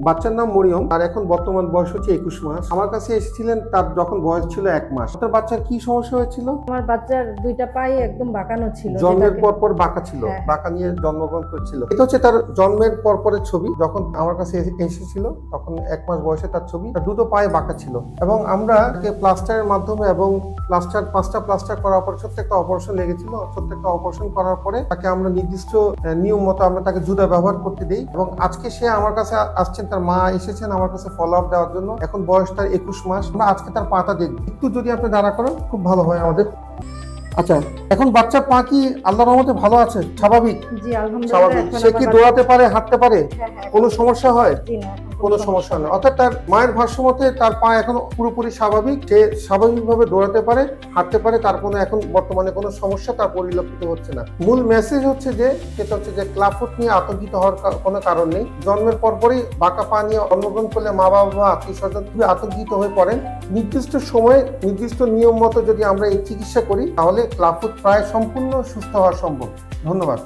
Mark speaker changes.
Speaker 1: বাচ্চার নাম মরিয়ম, আর এখন বর্তমান বয়স হচ্ছে 21 মাস। আমার কাছে এসেছিলেন তার যখন বয়স ছিল 1 মাস। আপনার বাচ্চার কি সমস্যা হয়েছিল?
Speaker 2: আমার বাচ্চার দুইটা পাই একদম বাঁকানো ছিল,
Speaker 1: জন্মের পর বাঁকা ছিল, বাঁকা নিয়ে জন্মগ্রহণ করেছিল। এটা হচ্ছে তার জন্মের পরের ছবি। যখন আমার কাছে এসেছিল তখন 1 মাস বয়সে তার ছবি। তার দুটো পায়ে বাঁকা ছিল এবং আমরা প্লাস্টারের মাধ্যমে এবং পাঁচটা প্লাস্টার করার পর ছোট্ট একটা অপারেশন লেগেছিল। ছোট্ট একটা অপারেশন করার পরে তাকে আমরা নির্দিষ্ট নিয়ম মতো আমরা তাকে জুতা ব্যবহার করতে দিই এবং আজকে সে আমার কাছে আসছেন, তার মা এসেছেন আমার কাছে ফলো আপ দেওয়ার জন্য। এখন বয়স তার 21 মাস। আমরা আজকে তার পাটা দেখব। একটু যদি আপনি দাঁড়া করেন খুব ভালো হয় আমাদের। আচ্ছা, এখন বাচ্চার পা কি আল্লাহর রহমতে ভালো আছে, স্বাভাবিক?
Speaker 2: জি আলহামদুলিল্লাহ।
Speaker 1: স্বাভাবিক। সে কি দৌড়াতে পারে, হাঁটতে পারে? কোনো সমস্যা হয়?
Speaker 2: জি না,
Speaker 1: কোনো সমস্যা নেই। অর্থাৎ তার মায়ের ভারসাম্যতে তার পা এখন পুরোপুরি স্বাভাবিক। সে স্বাভাবিকভাবে দৌড়াতে পারে, হাঁটতে পারে। তার কোনো এখন বর্তমানে কোনো সমস্যা তার পরিলক্ষিত হচ্ছে না। মূল মেসেজ হচ্ছে যে সেটা হচ্ছে যে ক্লাবফুট নিয়ে আতঙ্কিত হওয়ার কোনো কারণ নেই। জন্মের পরপরই বাঁকা পা নিয়ে জন্মগ্রহণ করলে মা বাবা বা আত্মীয় স্বজন খুবই আতঙ্কিত হয়ে পড়েন। নির্দিষ্ট সময়ে নির্দিষ্ট নিয়ম মতো যদি আমরা এই চিকিৎসা করি তাহলে ক্লাবফুট প্রায় সম্পূর্ণ সুস্থ হওয়া সম্ভব। ধন্যবাদ।